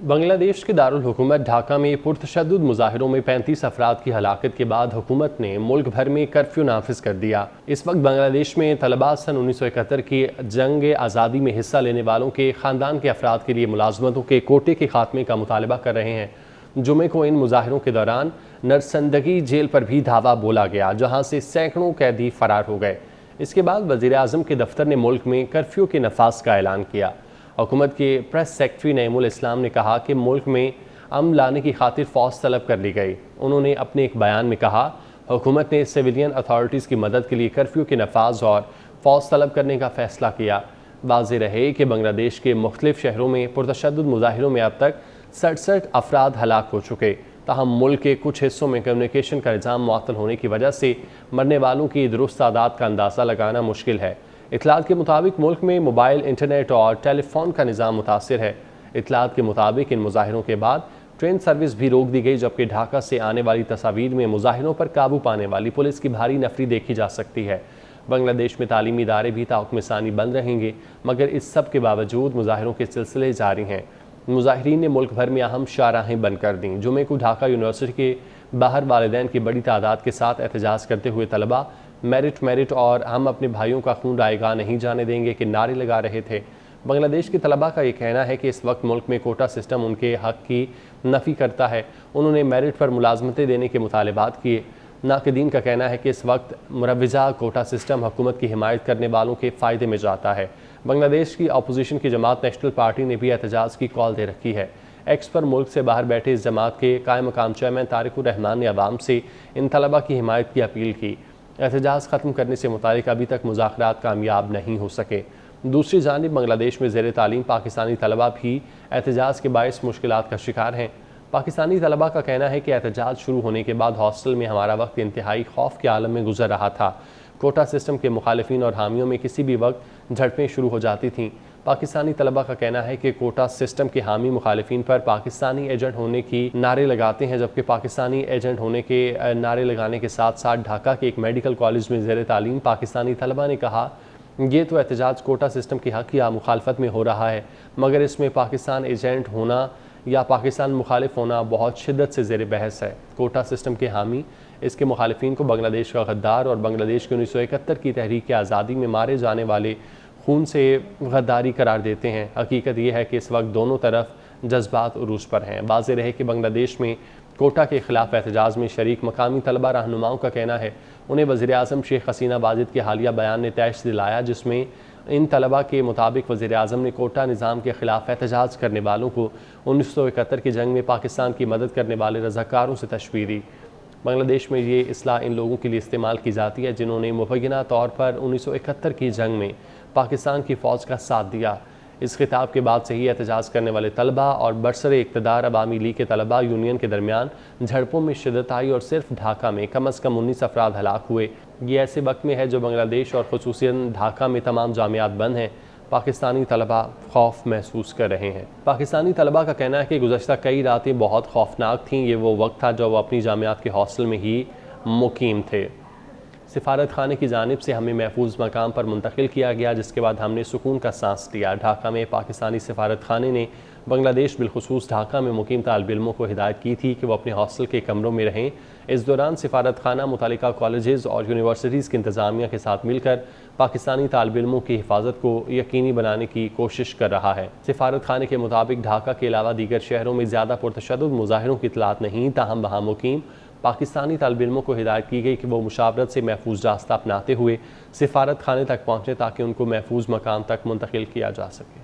बांग्लादेश के दारुल हुकूमत ढाका में पुरतशद्दुद मुजाहिरों में 35 अफराद की हलाकत के बाद हुकूमत ने मुल्क भर में कर्फ्यू नाफिज कर दिया। इस वक्त बांग्लादेश में तलबा सन 1971 की जंग आज़ादी में हिस्सा लेने वालों के ख़ानदान के अफराद के लिए मुलाजमतों के कोटे के खात्मे का मुतालबा कर रहे हैं। जुमे को इन मुजाहिरों के दौरान नरसंदगी जेल पर भी धावा बोला गया, जहाँ से सैकड़ों कैदी फरार हो गए। इसके बाद वज़ीर आज़म के दफ्तर ने मुल्क में कर्फ्यू के नफाज का ऐलान किया। हुकूमत के प्रेस सेक्रेटरी नईमुल इस्लाम ने कहा कि मुल्क में अमन लाने की खातिर फ़ौज तलब कर ली गई। उन्होंने अपने एक बयान में कहा, हुकूमत ने सिविलियन अथॉरिटीज़ की मदद के लिए कर्फ्यू के नफाज और फ़ौज तलब करने का फ़ैसला किया। वाज़ेह रहे कि बांग्लादेश के मुख्तलिफ शहरों में पुरतशद्दुद मुजाहिरों में अब तक 67 अफराद हलाक हो चुके। ताहम मुल्क के कुछ हिस्सों में कम्युनिकेशन का निज़ाम मुअत्तल होने की वजह से मरने वालों की दुरुस्त तादाद का अंदाज़ा लगाना मुश्किल है। इतलात के मुताबिक मुल्क में मोबाइल, इंटरनेट और टेलीफोन का निज़ाम मुतासिर है। इतलात के मुताबिक इन मुजाहिरों के बाद ट्रेन सर्विस भी रोक दी गई, जबकि ढाका से आने वाली तस्वीर में मुजाहिरों पर काबू पाने वाली पुलिस की भारी नफरी देखी जा सकती है। बांग्लादेश में तालीमी इदारे भी ताहुक्म सानी बंद रहेंगे, मगर इस सब के बावजूद मुजाहिरों के सिलसिले जारी हैं। मुजाहिरीन ने मुल्क भर में अहम शाहराहें बंद कर दी। जुमे को ढाका यूनिवर्सिटी के बाहर वालिदैन की बड़ी तादाद के साथ एहतजाज करते हुए तलबा मेरिट और हम अपने भाइयों का खून रायगा नहीं जाने देंगे के नारे लगा रहे थे। बांग्लादेश के तलबा का ये कहना है कि इस वक्त मुल्क में कोटा सिस्टम उनके हक की नफ़ी करता है। उन्होंने मेरिट पर मुलाजमतें देने के मुतालबात किए। नाक़दीन का कहना है कि इस वक्त मुरव्वजा कोटा सिस्टम हुकूमत की हिमायत करने वालों के फ़ायदे में जाता है। बांग्लादेश की अपोजिशन की जमात नेशनल पार्टी ने भी एहतजाज की कॉल दे रखी है। एक्स पर मुल्क से बाहर बैठे इस जमात के कायम मकाम चेयरमैन तारिकुर रहमान ने अवाम से इन तलबा की हिमायत की अपील की। एहतजाज ख़त्म करने से मुतालिक अभी तक मुज़ाकरात कामयाब नहीं हो सके। दूसरी जानिब बांग्लादेश में ज़ेर तालीम पाकिस्तानी तलबा भी एहतजाज के बायस मुश्किलात का शिकार हैं। पाकिस्तानी तलबा का कहना है कि एहतजाज शुरू होने के बाद हॉस्टल में हमारा वक्त इंतहाई खौफ के आलम में गुजर रहा था। कोटा सिस्टम के मुखालिफिन और हामियों में किसी भी वक्त झड़पें शुरू हो जाती थीं। पाकिस्तानी तलबा का कहना है कि कोटा सिस्टम के हामी मुखालिफिन पर पाकिस्तानी एजेंट होने की नारे लगाते हैं, जबकि पाकिस्तानी एजेंट होने के नारे लगाने के साथ साथ ढाका के एक मेडिकल कॉलेज में ज़ेर तालीम पाकिस्तानी तलबा ने कहा, ये तो एहतजाज कोटा सिस्टम के हक़ या मुखालफत में हो रहा है, मगर इसमें पाकिस्तान एजेंट होना या पाकिस्तान मुखालिफ होना बहुत शिद्दत से ज़ेर बहस है। कोटा सिस्टम के हामी इसके मुखालिफिन को बांग्लादेश का गद्दार और बांग्लादेश के 1971 की तहरीक आज़ादी में मारे जाने वाले खून से गद्दारी करार देते हैं। हकीकत यह है कि इस वक्त दोनों तरफ जज्बात उरूज पर हैं। वाज़ेह रहे कि बांग्लादेश में कोटा के ख़िलाफ़ एहतजाज में शरीक मकामी तलबा रहनुमाओं का कहना है, उन्हें वज़ीर आज़म शेख हसीना वाजिद के हालिया बयान ने तैश दिलाया, जिसमें इन तलबा के मुताबिक वज़ीर आज़म ने कोटा निज़ाम के ख़िलाफ़ एहतजाज करने वालों को 1971 की जंग में पाकिस्तान की मदद करने वाले रज़ाकारों से तशबीह दी। बांग्लादेश में ये इस्लाह इन लोगों के लिए इस्तेमाल की जाती है जिन्होंने मुबैना तौर पर 1971 की जंग में पाकिस्तान की फ़ौज का साथ दिया। इस खिताब के बाद से ही एहतजाज करने वाले तलबा और बरसरे इक़्तिदार अवामी लीग के तलबा यूनियन के दरमियान झड़पों में शिद्दत आई और सिर्फ ढाका में कम अज़ कम 19 अफराद हलाक हुए। ये ऐसे वक्त में है जो बांग्लादेश और ख़ुसूसियन ढाका में तमाम जामियात बंद हैं। पाकिस्तानी तलबा खौफ महसूस कर रहे हैं। पाकिस्तानी तलबा का कहना है कि गुज़श्ता कई रातें बहुत खौफनाक थीं। ये वो वक्त था जब वो अपनी जामियात के हॉस्टल में ही मुकीम थे। सिफारत खाने की जानिब से हमें महफूज मकाम पर मुंतकिल किया गया, जिसके बाद हमने सुकून का सांस लिया। ढाका में पाकिस्तानी सिफारत खाने ने बांग्लादेश बिलखुसूस ढाका में मुकीम तालिब इल्मों को हिदायत की थी कि वो अपने हॉस्टल के कमरों में रहें। इस दौरान सिफारत खाना मुतालिका कॉलेजेस और यूनिवर्सिटीज़ की इंतज़ामिया के साथ मिलकर पाकिस्तानी तालिब इल्मों की हिफाजत को यकीनी बनाने की कोशिश कर रहा है। सिफारत खाने के मुताबिक ढाका के अलावा दीगर शहरों में ज़्यादा पुरतशद्दुद मुजाहिरों की इतलात नहीं, ताहम वहाँ मुकीम पाकिस्तानी तालिब इल्मों को हिदायत की गई कि वो मुशावरत से महफूज रास्ता अपनाते हुए सिफारत खाने तक पहुँचें ताकि उनको महफूज मकाम तक मुंतकिल किया जा सके।